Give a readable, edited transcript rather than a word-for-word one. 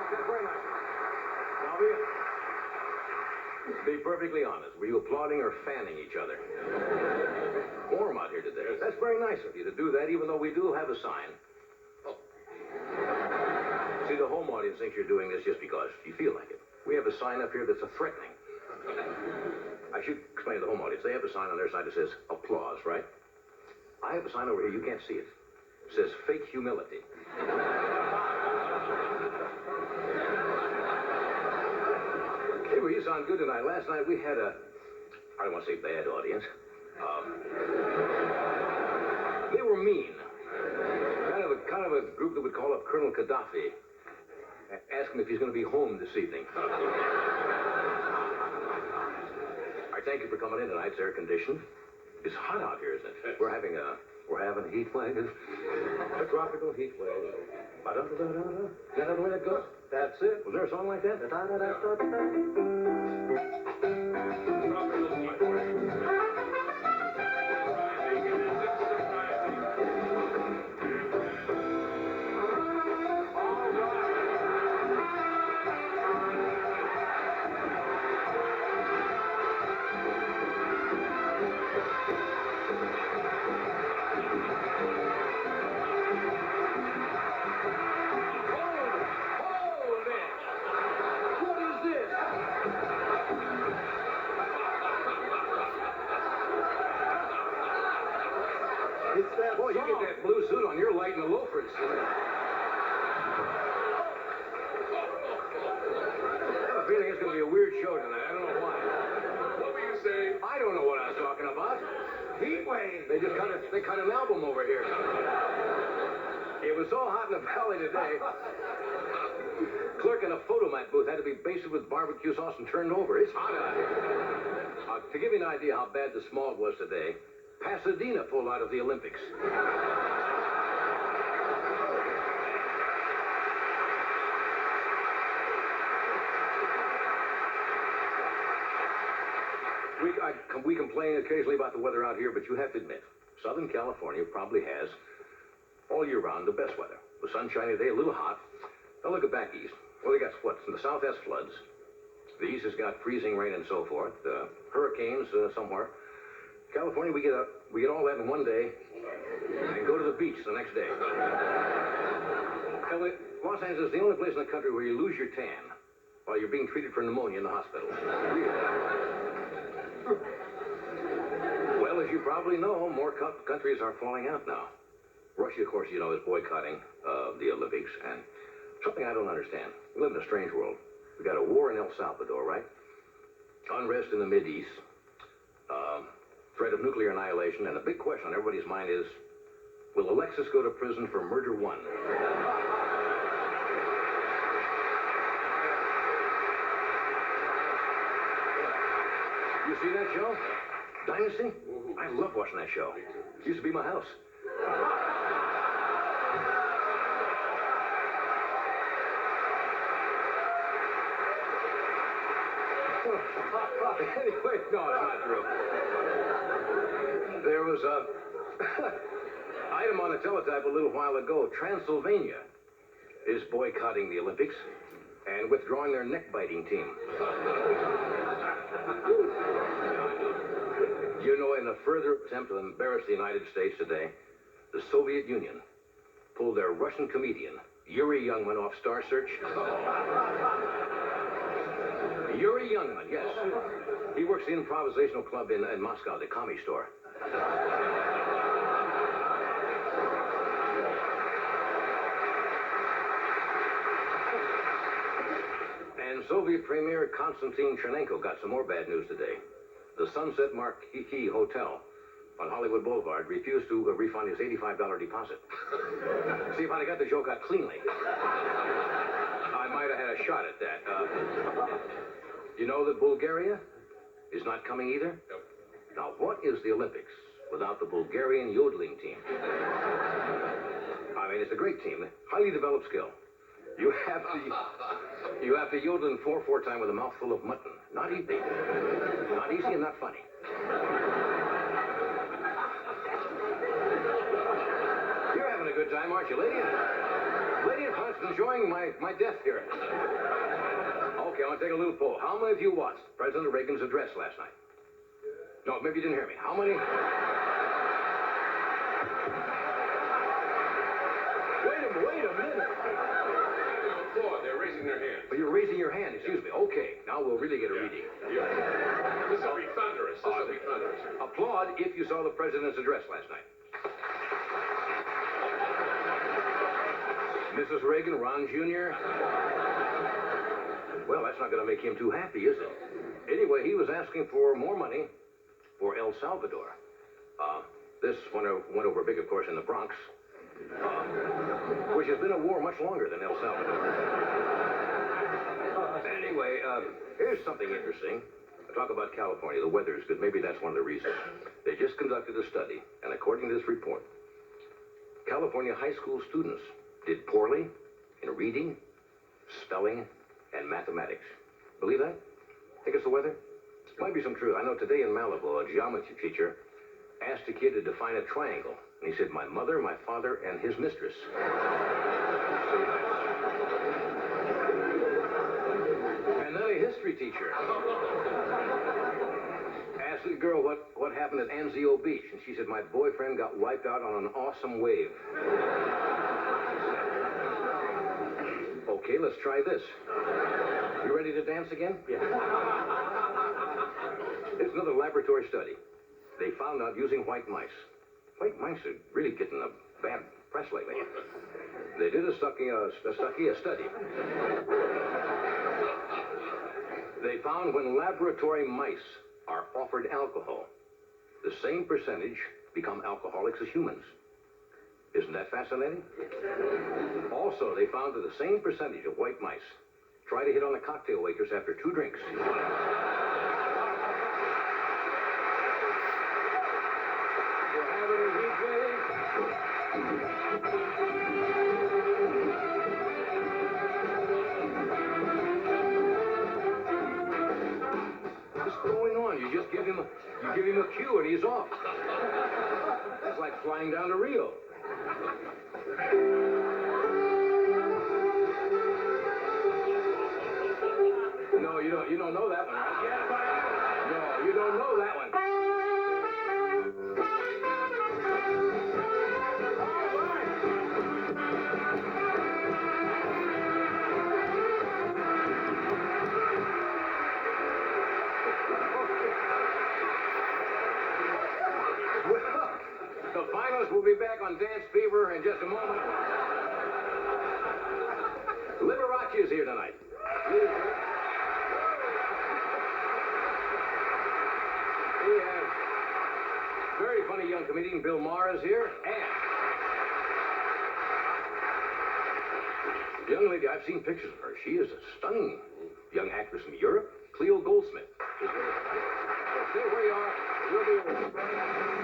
That's very nice. Now, be perfectly honest. Were you applauding or fanning each other? Warm out here today. That's very nice of you to do that, even though we do have a sign. See, the home audience thinks you're doing this just because you feel like it. We have a sign up here that's a threatening. I should explain to the home audience. They have a sign on their side that says applause, right? I have a sign over here. You can't see it. It says fake humility. Hey, well, you sound good tonight. Last night we had a, I don't want to say bad audience. They were mean. Kind of a group that would call up Colonel Gaddafi, ask him if he's going to be home this evening. I thank you for coming in tonight. It's air conditioned. It's hot out here, isn't it? We're having a heat wave. A tropical heat wave. Ba-da-da-da-da. Let it go. That's it. Was there a song like that? Boy, you get that blue suit on, you're lighting the loafers. I have a feeling it's going to be a weird show tonight. I don't know why. What were you saying? I don't know what I was talking about. Heat wave. They cut an album over here. It was so hot in the valley today. Clerk in a photomat booth had to be basted with barbecue sauce and turned over. It's hot out here. To give you an idea how bad the smog was today, Pasadena pulled out of the Olympics. We complain occasionally about the weather out here, but you have to admit, Southern California probably has, all year round, the best weather. The sun shining today, a little hot. Now look at back east. Well, they got what? In the south has floods. The east has got freezing rain and so forth. Hurricanes somewhere. California, we get all that in one day and go to the beach the next day. Los Angeles is the only place in the country where you lose your tan while you're being treated for pneumonia in the hospital. Well, as you probably know, more countries are falling out now. Russia, of course, you know, is boycotting the Olympics, and something I don't understand. We live in a strange world. We got a war in El Salvador, right? Unrest in the Mideast. Threat of nuclear annihilation, and the big question on everybody's mind is, will Alexis go to prison for murder one? You see that show? Dynasty? I love watching that show. It used to be my house. Anyway, no, it's not true. There was a item on the teletype a little while ago. Transylvania is boycotting the Olympics and withdrawing their neck-biting team. You know, in a further attempt to embarrass the United States today, the Soviet Union pulled their Russian comedian, Yuri Youngman, off Star Search. Yuri Youngman, yes. He works the improvisational club in Moscow, the Comedy Store. And Soviet Premier Konstantin Chernenko got some more bad news today. The Sunset Marquis Hotel on Hollywood Boulevard refused to refund his $85 deposit. See, if I'd have got the joke out cleanly, I might have had a shot at that. You know that Bulgaria is not coming either? Nope. Now, what is the Olympics without the Bulgarian yodeling team? I mean, it's a great team, highly developed skill. You have to yodel in 4/4 time with a mouthful of mutton. Not easy. Not easy and not funny. You're having a good time, aren't you, lady? Lady in front's enjoying my death here. Okay, I want to take a little poll. How many of you watched President Reagan's address last night? No, maybe you didn't hear me. How many? Wait a minute. Applaud. They're raising their hands. Oh, you're raising your hand. Excuse me. Okay, now we'll really get a reading. Yeah. This will be thunderous. This will be thunderous. Applaud if you saw the president's address last night. Mrs. Reagan, Ron Jr. Well, that's not going to make him too happy, is it? Anyway, he was asking for more money for El Salvador. This went over big, of course, in the Bronx, which has been a war much longer than El Salvador. Anyway, here's something interesting. Talk about California. The weather is good. Maybe that's one of the reasons. They just conducted a study, and according to this report, California high school students did poorly in reading, spelling, and mathematics. Believe that? Think it's the weather? Might be some truth. I know today in Malibu, a geometry teacher asked a kid to define a triangle. And he said, my mother, my father, and his mistress. And then a history teacher asked the girl what happened at Anzio Beach. And she said, my boyfriend got wiped out on an awesome wave. Okay, let's try this. You ready to dance again? Yeah. It's another laboratory study. They found out using white mice. White mice are really getting a bad press lately. They did a study. They found when laboratory mice are offered alcohol, the same percentage become alcoholics as humans. Isn't that fascinating? Also, they found that the same percentage of white mice try to hit on a cocktail waitress after 2 drinks. What's going on? You just give him a cue and he's off. It's like flying down to Rio. No, you don't know that one, right? Yeah, but I do. No, you don't know that one. The finalists will be back on Dance Fever in just a moment. Liberace is here tonight. We have very funny young comedian Bill Maher is here, and young lady, I've seen pictures of her. She is a stunning young actress from Europe, Cleo Goldsmith. Is here tonight. So stay where you are. We'll be right back.